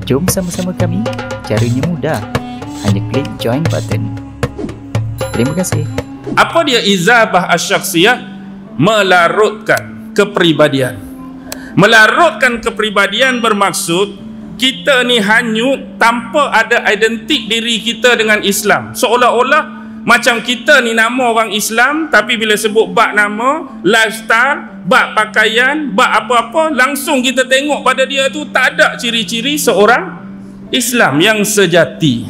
Jom sama-sama kami. Caranya mudah. Hanya klik join button. Terima kasih. Apa dia izabah asyakhsiyah? Melarutkan kepribadian. Melarutkan kepribadian bermaksud kita ni hanyut tanpa ada identik diri kita dengan Islam. Seolah-olah macam kita ni nama orang Islam, tapi bila sebut bab nama, lifestyle, bab pakaian, bab apa-apa, langsung kita tengok pada dia tu tak ada ciri-ciri seorang Islam yang sejati.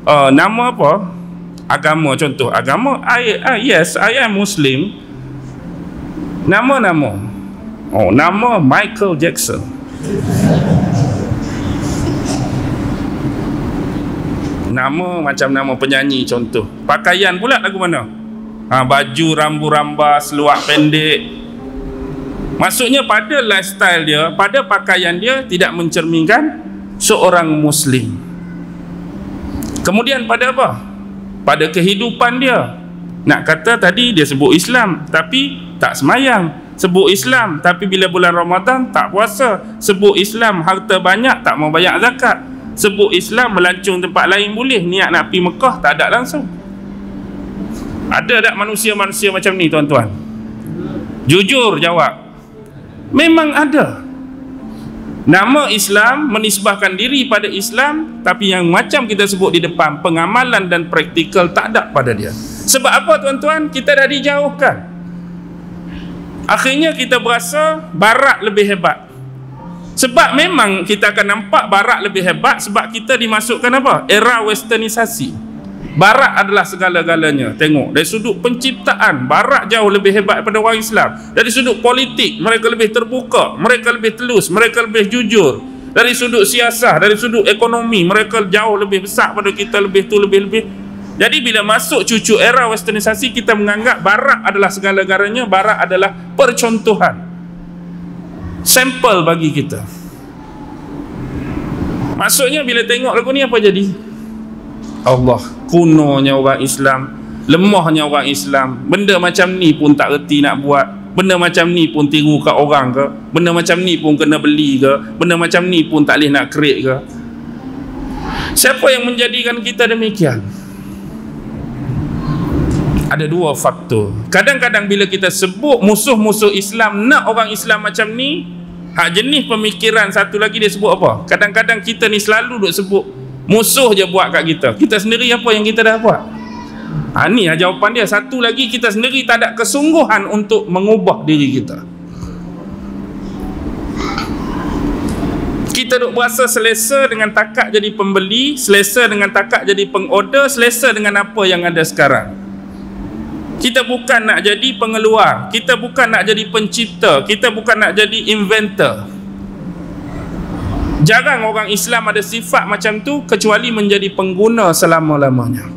Nama apa? Agama, contoh agama, yes, I am Muslim. Nama-nama, nama Michael Jackson. Nama macam nama penyanyi, contoh. Pakaian pula lagu mana? Baju rambu-ramba, seluar pendek. Maksudnya pada lifestyle dia, pada pakaian dia tidak mencerminkan seorang Muslim. Kemudian pada apa? Pada kehidupan dia. Nak kata tadi dia sebut Islam tapi tak semayang. Sebut Islam tapi bila bulan Ramadan tak puasa. Sebut Islam harta banyak tak mau bayar zakat. Sebut Islam melancung tempat lain boleh, niat nak pergi Mekah tak ada langsung. Ada tak manusia-manusia macam ni tuan-tuan? Jujur jawab. Memang ada. Nama Islam, menisbahkan diri pada Islam, tapi yang macam kita sebut di depan, pengamalan dan praktikal tak ada pada dia. Sebab apa tuan-tuan? Kita dah dijauhkan. Akhirnya kita berasa Barat lebih hebat. Sebab memang kita akan nampak Barat lebih hebat sebab kita dimasukkan apa? Era westernisasi. Barat adalah segala-galanya. Tengok, dari sudut penciptaan, Barat jauh lebih hebat daripada orang Islam. Dari sudut politik, mereka lebih terbuka, mereka lebih telus, mereka lebih jujur. Dari sudut siasah, dari sudut ekonomi, mereka jauh lebih besar pada kita, lebih tu, lebih-lebih. Jadi bila masuk cucu era westernisasi, kita menganggap Barat adalah segala-galanya, Barat adalah percontohan, sampel bagi kita. Maksudnya bila tengok lagu ni apa jadi? Allah, kunonya orang Islam, lemahnya orang Islam, benda macam ni pun tak reti nak buat, benda macam ni pun tiru kat orang ke, benda macam ni pun kena beli ke, benda macam ni pun tak boleh nak create ke. Siapa yang menjadikan kita demikian? Ada dua faktor. Kadang-kadang bila kita sebut musuh-musuh Islam nak orang Islam macam ni, jenis pemikiran satu lagi dia sebut apa? Kadang-kadang kita ni selalu duk sebut musuh je buat kat kita. Kita sendiri apa yang kita dah buat? Ni jawapan dia. Satu lagi, kita sendiri tak ada kesungguhan untuk mengubah diri kita. Kita duk berasa selesa dengan takat jadi pembeli, selesa dengan takat jadi pengorder, selesa dengan apa yang ada sekarang. Kita bukan nak jadi pengeluar, kita bukan nak jadi pencipta, kita bukan nak jadi inventor. Jarang orang Islam ada sifat macam tu kecuali menjadi pengguna selama-lamanya.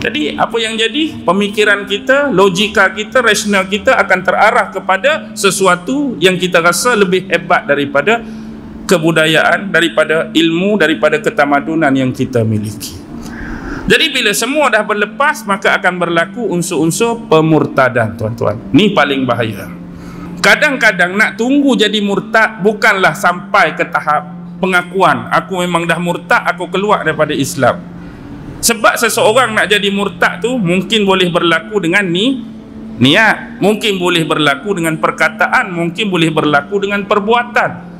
Jadi apa yang jadi? Pemikiran kita, logika kita, rasional kita akan terarah kepada sesuatu yang kita rasa lebih hebat daripada kebudayaan, daripada ilmu, daripada ketamadunan yang kita miliki. Jadi bila semua dah berlepas, maka akan berlaku unsur-unsur pemurtadan, tuan-tuan. Ni paling bahaya. Kadang-kadang nak tunggu jadi murtad bukanlah sampai ke tahap pengakuan, aku memang dah murtad, aku keluar daripada Islam. Sebab seseorang nak jadi murtad tu mungkin boleh berlaku dengan niat, mungkin boleh berlaku dengan perkataan, mungkin boleh berlaku dengan perbuatan.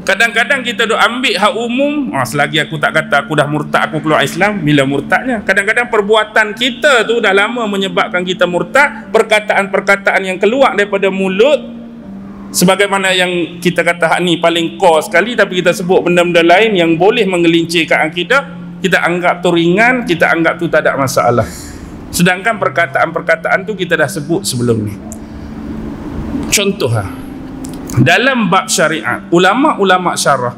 Kadang-kadang kita duk ambil hak umum, selagi aku tak kata aku dah murtad, aku keluar Islam, bila murtadnya? Kadang-kadang perbuatan kita tu dah lama menyebabkan kita murtad, perkataan-perkataan yang keluar daripada mulut, sebagaimana yang kita kata hak ni paling core sekali, tapi kita sebut benda-benda lain yang boleh menggelincirkan akidah, kita anggap tu ringan, kita anggap tu tak ada masalah. Sedangkan perkataan-perkataan tu kita dah sebut sebelum ni. Contoh dalam bab syariat, ulama-ulama syarah,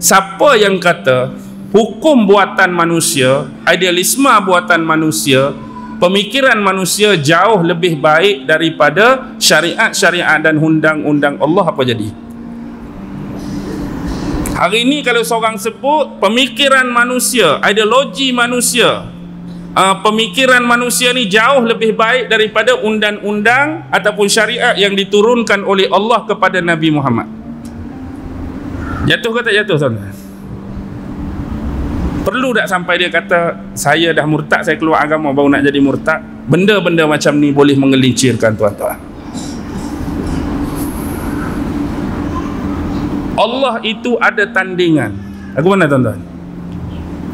siapa yang kata hukum buatan manusia, idealisme buatan manusia, pemikiran manusia jauh lebih baik daripada syariat-syariat dan undang-undang Allah, apa jadi? Hari ini kalau seorang sebut pemikiran manusia, ideologi manusia, pemikiran manusia ni jauh lebih baik daripada undang-undang ataupun syariat yang diturunkan oleh Allah kepada Nabi Muhammad. Jatuh ke tak jatuh, tuan? Perlu tak sampai dia kata saya dah murtad, saya keluar agama baru nak jadi murtad? Benda-benda macam ni boleh menggelincirkan, tuan-tuan. Allah itu ada tandingan. Aku mana, tuan-tuan?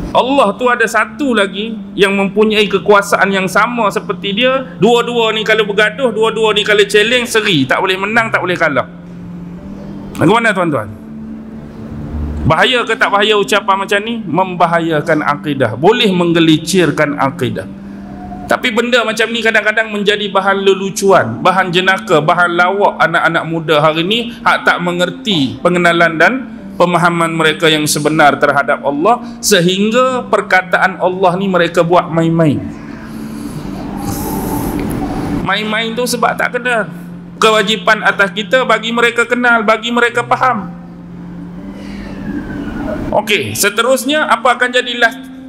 Allah tu ada satu lagi yang mempunyai kekuasaan yang sama seperti dia. Dua-dua ni kalau bergaduh, dua-dua ni kalau challenge, seri. Tak boleh menang, tak boleh kalah. Aku mana, tuan-tuan? Bahaya ke tak bahaya ucapan macam ni? Membahayakan akidah, boleh menggelincirkan akidah. Tapi benda macam ni kadang-kadang menjadi bahan lelucuan, bahan jenaka, bahan lawak anak-anak muda hari ni hak tak mengerti pengenalan dan pemahaman mereka yang sebenar terhadap Allah, sehingga perkataan Allah ni mereka buat main-main. Main-main tu sebab tak kena. Kewajipan atas kita bagi mereka kenal, bagi mereka faham. Okey, seterusnya apa akan jadi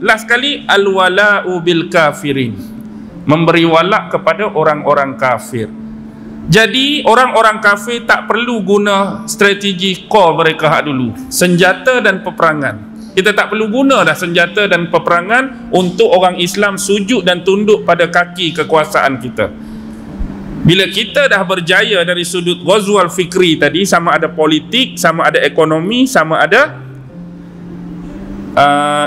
last kali? Al-wala'u bil kafirin, memberi walak kepada orang-orang kafir. Jadi orang-orang kafir tak perlu guna strategi core mereka hak dulu, senjata dan peperangan. Kita tak perlu guna dah senjata dan peperangan untuk orang Islam sujud dan tunduk pada kaki kekuasaan kita. Bila kita dah berjaya dari sudut ghazwal fikri tadi, sama ada politik, sama ada ekonomi, sama ada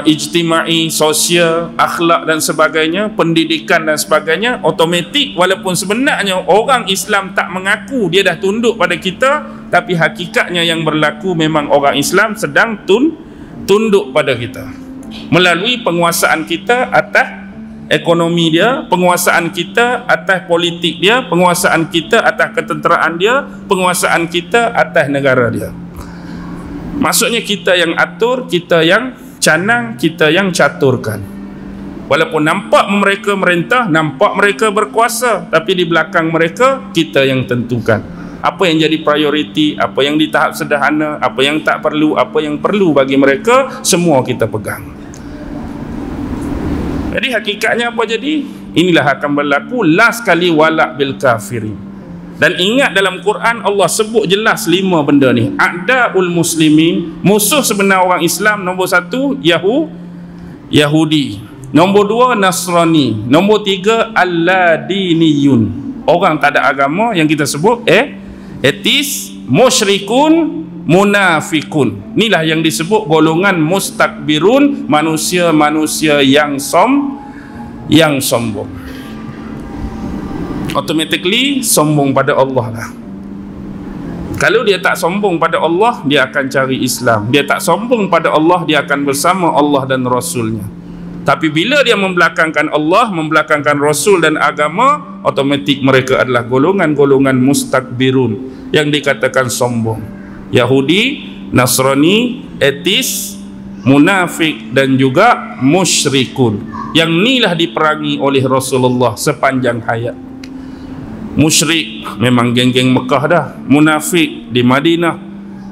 ijtimai, sosial, akhlak dan sebagainya, pendidikan dan sebagainya, otomatik walaupun sebenarnya orang Islam tak mengaku dia dah tunduk pada kita, tapi hakikatnya yang berlaku memang orang Islam sedang tunduk pada kita melalui penguasaan kita atas ekonomi dia, penguasaan kita atas politik dia, penguasaan kita atas ketenteraan dia, penguasaan kita atas negara dia. Maksudnya kita yang atur, kita yang canang, kita yang caturkan. Walaupun nampak mereka merintah, nampak mereka berkuasa, tapi di belakang mereka kita yang tentukan apa yang jadi prioriti, apa yang di tahap sederhana, apa yang tak perlu, apa yang perlu bagi mereka, semua kita pegang. Jadi hakikatnya apa jadi? Inilah akan berlaku last kali walak bil kafirin. Dan ingat dalam Quran Allah sebut jelas 5 benda ni. A'daul muslimin, musuh sebenar orang Islam. Nombor 1 Yahudi, nombor 2 Nasrani, nombor 3 Alladiniyun, orang tak ada agama yang kita sebut etis, musyrikun, munafikun. Inilah yang disebut golongan mustakbirun, manusia-manusia yang sombong. Automatically sombong pada Allah lah. Kalau dia tak sombong pada Allah, dia akan cari Islam. Dia tak sombong pada Allah, dia akan bersama Allah dan Rasulnya. Tapi bila dia membelakangkan Allah, membelakangkan Rasul dan agama, automatik mereka adalah golongan-golongan mustakbirun yang dikatakan sombong. Yahudi, Nasrani, etis, munafik dan juga musyrikun. Yang inilah diperangi oleh Rasulullah sepanjang hayat. Musyrik memang geng-geng Mekah dah, munafik di Madinah,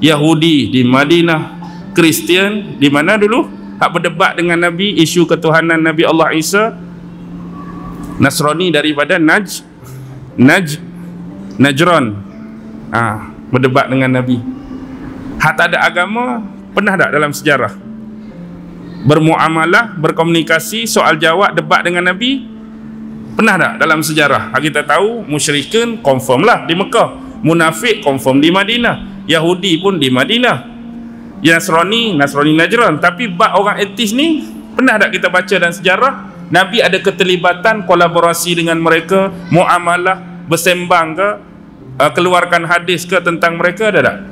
Yahudi di Madinah, Kristian di mana dulu? Hak berdebat dengan Nabi isu ketuhanan Nabi Allah Isa. Nasrani daripada Najran, berdebat dengan Nabi. Hak tak ada agama, pernah tak dalam sejarah bermuamalah, berkomunikasi, soal jawab, debat dengan Nabi? Pernah tak dalam sejarah? Kita tahu musyrikin confirm lah di Mekah, munafik confirm di Madinah, Yahudi pun di Madinah, Nasrani Najran. Tapi bab orang etis ni, pernah tak kita baca dalam sejarah Nabi ada keterlibatan kolaborasi dengan mereka, muamalah, bersembang ke, keluarkan hadis ke tentang mereka? Ada tak?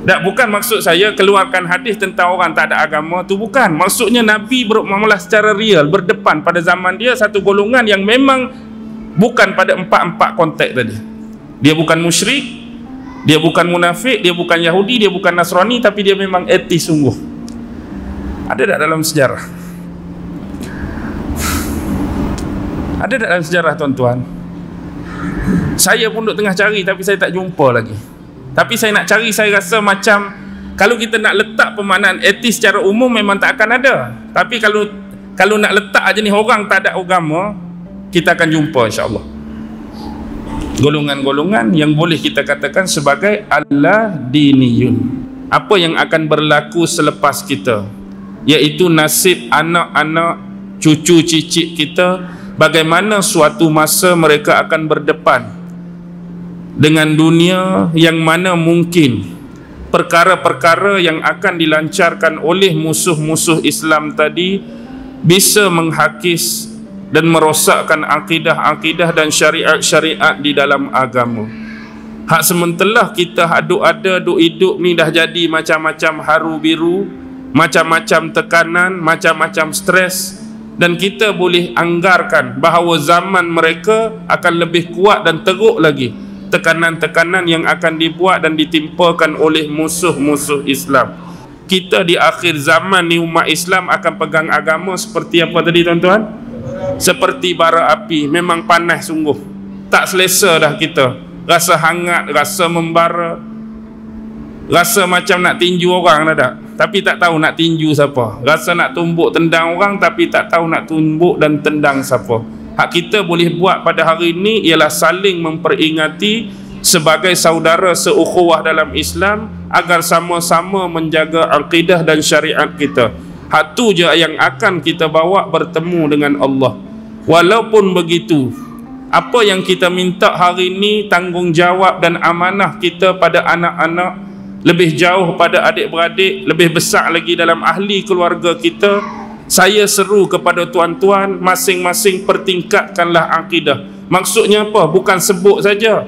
Tak, bukan maksud saya keluarkan hadis tentang orang tak ada agama tu, bukan. Maksudnya Nabi bermuamalah secara real, berdepan pada zaman dia satu golongan yang memang bukan pada empat konteks tadi. Dia bukan musyrik, dia bukan munafik, dia bukan Yahudi, dia bukan Nasrani, tapi dia memang etis sungguh. Ada tak dalam sejarah? Ada tak dalam sejarah, tuan-tuan? Saya pun duk tengah cari tapi saya tak jumpa lagi. Tapi saya nak cari, saya rasa macam kalau kita nak letak pemaknaan etis secara umum memang tak akan ada. Tapi kalau nak letak jenis orang tak ada agama, kita akan jumpa insya-Allah golongan-golongan yang boleh kita katakan sebagai alladiniyun. apa yang akan berlaku selepas kita, iaitu nasib anak-anak, cucu cicit kita, bagaimana suatu masa mereka akan berdepan dengan dunia yang mana mungkin perkara-perkara yang akan dilancarkan oleh musuh-musuh Islam tadi bisa menghakis dan merosakkan akidah-akidah dan syariat-syariat di dalam agama. Hak sementelah kita duk ada, duk hidup ni dah jadi macam-macam haru biru, macam-macam tekanan, macam-macam stres, dan kita boleh anggarkan bahawa zaman mereka akan lebih kuat dan teruk lagi tekanan-tekanan yang akan dibuat dan ditimpakan oleh musuh-musuh Islam. Kita di akhir zaman ni, umat Islam akan pegang agama seperti apa tadi tuan-tuan? Seperti bara api, memang panas sungguh, tak selesa dah kita, rasa hangat, rasa membara, rasa macam nak tinju orang dah tak, tapi tak tahu nak tinju siapa, rasa nak tumbuk tendang orang tapi tak tahu nak tumbuk dan tendang siapa. Hak kita boleh buat pada hari ini ialah saling memperingati sebagai saudara seukhuwah dalam Islam agar sama-sama menjaga akidah dan syariat kita. Hak tu je yang akan kita bawa bertemu dengan Allah. Walaupun begitu, apa yang kita minta hari ini, tanggungjawab dan amanah kita pada anak-anak, lebih jauh pada adik-beradik, lebih besar lagi dalam ahli keluarga kita. Saya seru kepada tuan-tuan, masing-masing pertingkatkanlah akidah. Maksudnya apa? Bukan sebut saja,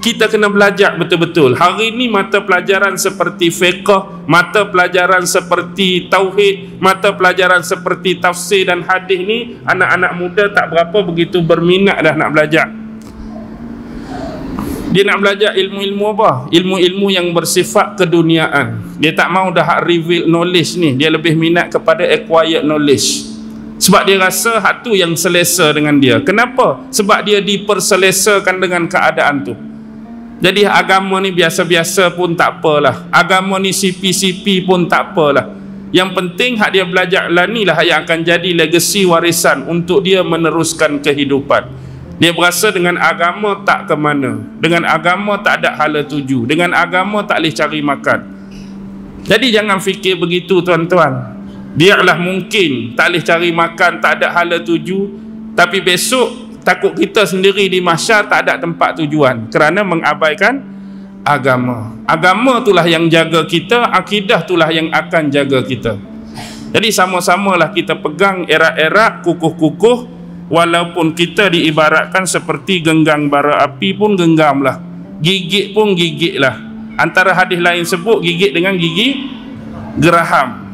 kita kena belajar betul-betul. Hari ini mata pelajaran seperti fiqh, mata pelajaran seperti tauhid, mata pelajaran seperti tafsir dan hadis ni, anak-anak muda tak berapa begitu berminat dah nak belajar. Dia nak belajar ilmu-ilmu apa? Ilmu-ilmu yang bersifat keduniaan. Dia tak mau dah reveal knowledge ni, dia lebih minat kepada acquired knowledge. Sebab dia rasa hak tu yang selesa dengan dia. Kenapa? Sebab dia diperselesakan dengan keadaan tu. Jadi agama ni biasa-biasa pun tak apalah, agama ni sipi-sipi pun tak apalah. Yang penting hak dia belajar lah ni lah yang akan jadi legasi warisan untuk dia meneruskan kehidupan. Dia berasa dengan agama tak ke mana, dengan agama tak ada hala tuju, dengan agama tak boleh cari makan. Jadi jangan fikir begitu tuan-tuan. Biarlah mungkin tak boleh cari makan, tak ada hala tuju, tapi besok takut kita sendiri di mahsyar tak ada tempat tujuan kerana mengabaikan agama. Agama itulah yang jaga kita, akidah itulah yang akan jaga kita. Jadi sama-samalah kita pegang erat-erat, kukuh-kukuh. Walaupun kita diibaratkan seperti genggang bara api pun genggamlah, gigit pun gigitlah. Antara hadis lain sebut gigit dengan gigi geraham.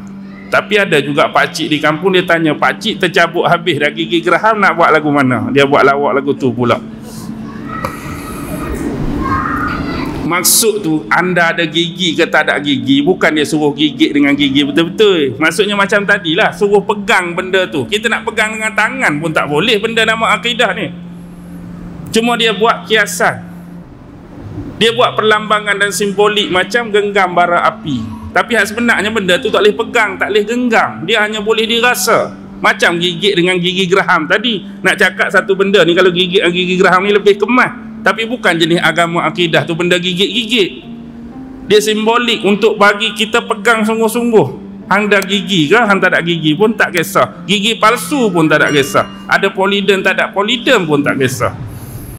Tapi ada juga pakcik di kampung, dia tanya, pakcik tercabut habis dah gigi geraham, nak buat lagu mana? Dia buat lawak lagu tu pula. Maksud tu, anda ada gigi ke tak ada gigi, bukan dia suruh gigit dengan gigi betul-betul. Maksudnya macam tadilah, suruh pegang benda tu. Kita nak pegang dengan tangan pun tak boleh benda nama akidah ni. Cuma dia buat kiasan, dia buat perlambangan dan simbolik macam genggam bara api. Tapi sebenarnya benda tu tak boleh pegang, tak boleh genggam, dia hanya boleh dirasa. Macam gigit dengan gigi geraham tadi. Nak cakap satu benda ni, kalau gigit dengan gigi geraham ni lebih kemas. Tapi bukan jenis agama akidah tu benda gigit-gigit. Dia simbolik untuk bagi kita pegang sungguh-sungguh. Hang dah gigi ke, hang tak ada gigi pun tak kisah. Gigi palsu pun tak ada kisah. Ada poliden, tak ada poliden pun tak kisah.